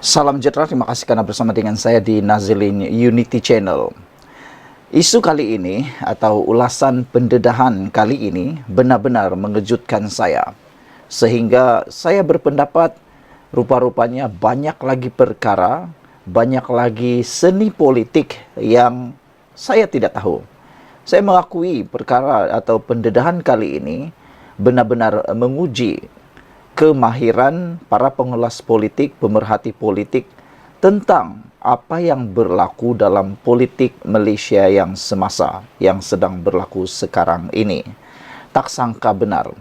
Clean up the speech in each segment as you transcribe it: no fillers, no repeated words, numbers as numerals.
Salam sejahtera, terima kasih karena bersama dengan saya di Nazilin Unity Channel. Isu kali ini atau ulasan pendedahan kali ini benar-benar mengejutkan saya. Sehingga saya berpendapat rupa-rupanya banyak lagi perkara, banyak lagi seni politik yang saya tidak tahu. Saya mengakui perkara atau pendedahan kali ini benar-benar menguji kemahiran para pengulas politik, pemerhati politik tentang apa yang berlaku dalam politik Malaysia yang semasa, yang sedang berlaku sekarang ini. Tak sangka benar,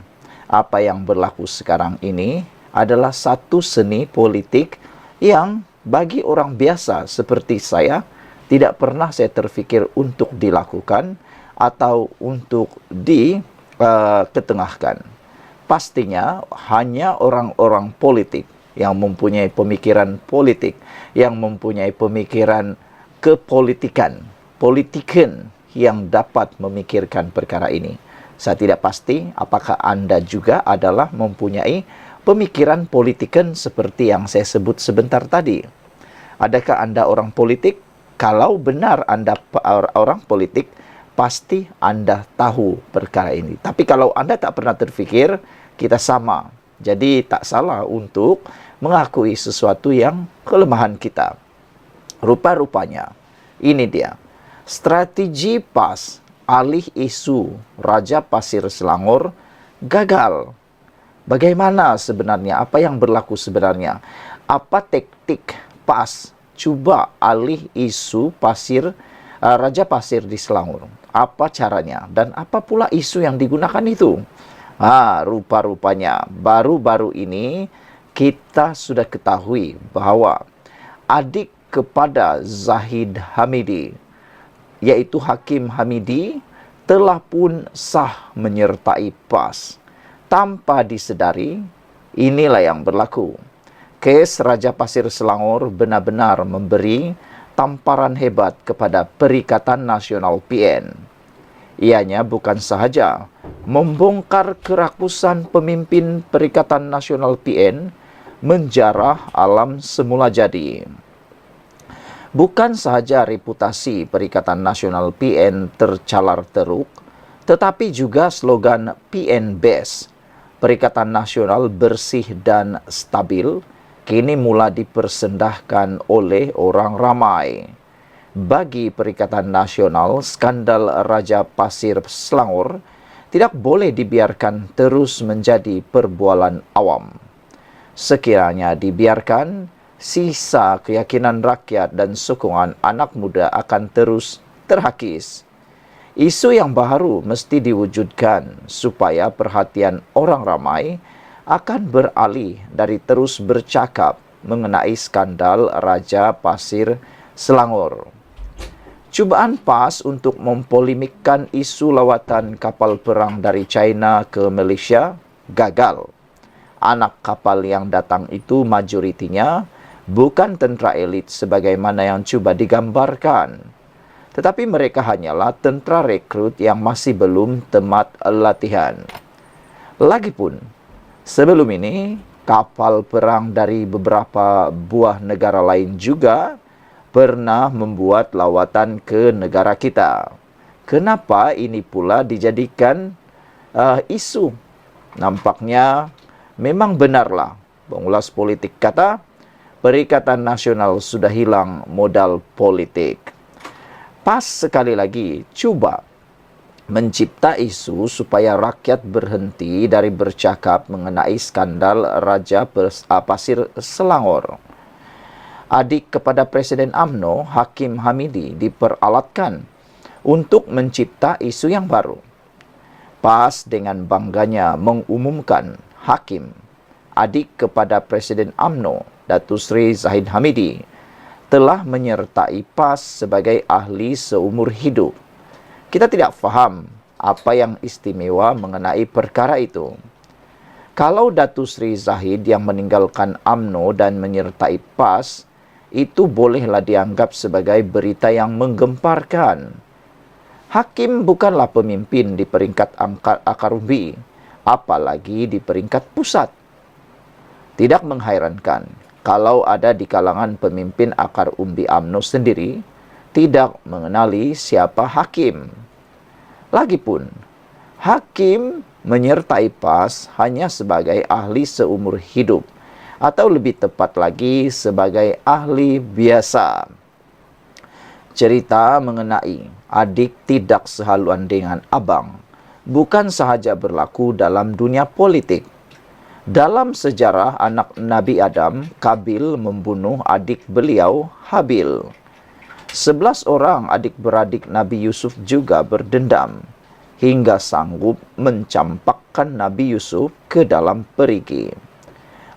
apa yang berlaku sekarang ini adalah satu seni politik yang bagi orang biasa seperti saya tidak pernah saya terfikir untuk dilakukan atau untuk diketengahkan. Pastinya hanya orang-orang politik yang mempunyai pemikiran politik, yang mempunyai pemikiran kepolitikan, politiken yang dapat memikirkan perkara ini. Saya tidak pasti apakah Anda juga adalah mempunyai pemikiran politiken seperti yang saya sebut sebentar tadi. Adakah Anda orang politik? Kalau benar Anda orang politik, pasti Anda tahu perkara ini. Tapi kalau Anda tak pernah terfikir, kita sama. Jadi tak salah untuk mengakui sesuatu yang kelemahan kita. Rupa-rupanya, ini dia. Strategi PAS alih isu Raja Pasir Selangor gagal. Bagaimana sebenarnya? Apa yang berlaku sebenarnya? Apa taktik PAS cuba alih isu Raja Pasir di Selangor? Apa caranya? Dan apa pula isu yang digunakan itu? Rupa-rupanya baru-baru ini kita sudah ketahui bahwa adik kepada Zahid Hamidi, yaitu Hakim Hamidi, telah pun sah menyertai PAS. Tanpa disedari, inilah yang berlaku. Kes Raja Pasir Selangor benar-benar memberi tamparan hebat kepada Perikatan Nasional PN. Ianya bukan sahaja membongkar kerakusan pemimpin Perikatan Nasional PN, menjarah alam semula jadi. Bukan sahaja reputasi Perikatan Nasional PN tercalar teruk, tetapi juga slogan PN Best, Perikatan Nasional Bersih dan Stabil, kini mula dipersendahkan oleh orang ramai. Bagi Perikatan Nasional, skandal Raja Pasir Selangor tidak boleh dibiarkan terus menjadi perbualan awam. Sekiranya dibiarkan, sisa keyakinan rakyat dan sokongan anak muda akan terus terhakis. Isu yang baru mesti diwujudkan supaya perhatian orang ramai akan beralih dari terus bercakap mengenai skandal Raja Pasir Selangor. Cubaan PAS untuk mempolemikkan isu lawatan kapal perang dari China ke Malaysia gagal. Anak kapal yang datang itu majoritinya bukan tentera elit sebagaimana yang cuba digambarkan, tetapi mereka hanyalah tentera rekrut yang masih belum tamat latihan. Lagipun, sebelum ini, kapal perang dari beberapa buah negara lain juga pernah membuat lawatan ke negara kita. Kenapa ini pula dijadikan isu? Nampaknya memang benarlah pengulas politik kata Perikatan Nasional sudah hilang modal politik. PAS sekali lagi cuba mencipta isu supaya rakyat berhenti dari bercakap mengenai skandal Raja Pasir Selangor. Adik kepada Presiden UMNO, Hakim Hamidi, diperalatkan untuk mencipta isu yang baru. PAS dengan bangganya mengumumkan Hakim, adik kepada Presiden UMNO, Datuk Seri Zahid Hamidi, telah menyertai PAS sebagai ahli seumur hidup. Kita tidak faham apa yang istimewa mengenai perkara itu. Kalau Datuk Seri Zahid yang meninggalkan UMNO dan menyertai PAS, itu bolehlah dianggap sebagai berita yang menggemparkan. Hakim bukanlah pemimpin di peringkat akar umbi, apalagi di peringkat pusat. Tidak menghairankan kalau ada di kalangan pemimpin akar umbi UMNO sendiri tidak mengenali siapa hakim. Lagipun, hakim menyertai PAS hanya sebagai ahli seumur hidup, atau lebih tepat lagi sebagai ahli biasa. Cerita mengenai adik tidak sehaluan dengan abang bukan sahaja berlaku dalam dunia politik. Dalam sejarah anak Nabi Adam, Kabil membunuh adik beliau, Habil. 11 orang adik-beradik Nabi Yusuf juga berdendam, hingga sanggup mencampakkan Nabi Yusuf ke dalam perigi.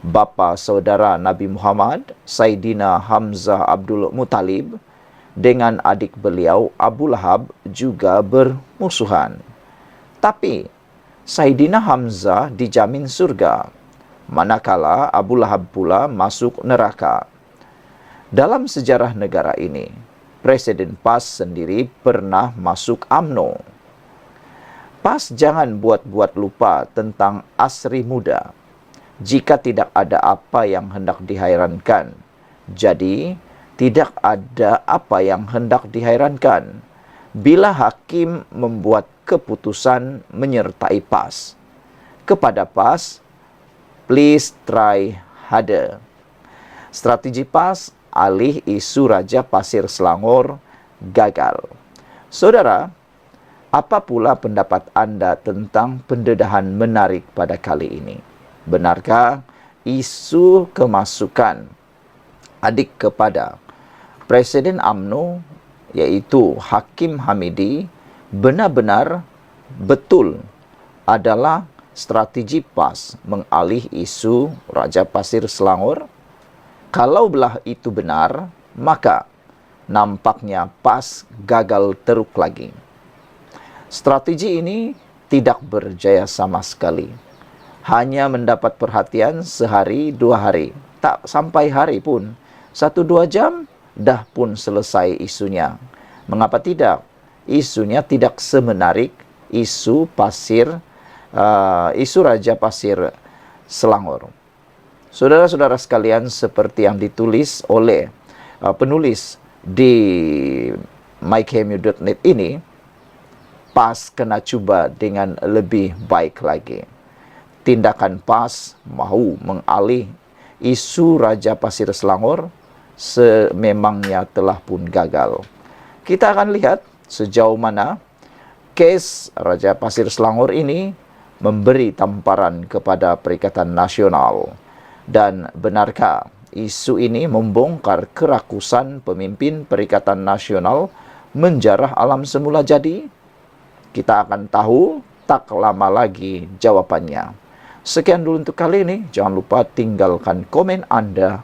Bapa saudara Nabi Muhammad, Saidina Hamzah Abdul Muttalib, dengan adik beliau Abu Lahab juga bermusuhan. Tapi Saidina Hamzah dijamin surga, manakala Abu Lahab pula masuk neraka. Dalam sejarah negara ini, Presiden PAS sendiri pernah masuk UMNO. PAS jangan buat-buat lupa tentang asri muda. Jika tidak ada apa yang hendak dihairankan, jadi tidak ada apa yang hendak dihairankan bila hakim membuat keputusan menyertai PAS. Kepada PAS, please try harder. Strategi PAS alih isu Raja Pasir Selangor gagal. Saudara, apa pula pendapat anda tentang pendedahan menarik pada kali ini? Benarkah isu kemasukan adik kepada Presiden UMNO, yaitu Hakim Hamidi, benar-benar betul adalah strategi PAS mengalih isu Raja Pasir Selangor? Kalau belah itu benar, maka nampaknya PAS gagal teruk lagi. Strategi ini tidak berjaya sama sekali. Hanya mendapat perhatian sehari, 2 hari. Tak sampai hari pun, 1-2 jam, dah pun selesai isunya. Mengapa tidak? Isunya tidak semenarik isu Raja Pasir Selangor. Saudara-saudara sekalian, seperti yang ditulis oleh penulis di mykmu.net ini, PAS kena cuba dengan lebih baik lagi. Tindakan PAS mahu mengalih isu Raja Pasir Selangor sememangnya telah pun gagal. Kita akan lihat sejauh mana kes Raja Pasir Selangor ini memberi tamparan kepada Perikatan Nasional. Dan benarkah isu ini membongkar kerakusan pemimpin Perikatan Nasional menjarah alam semula jadi? Kita akan tahu tak lama lagi jawabannya. Sekian dulu untuk kali ini. Jangan lupa tinggalkan komen Anda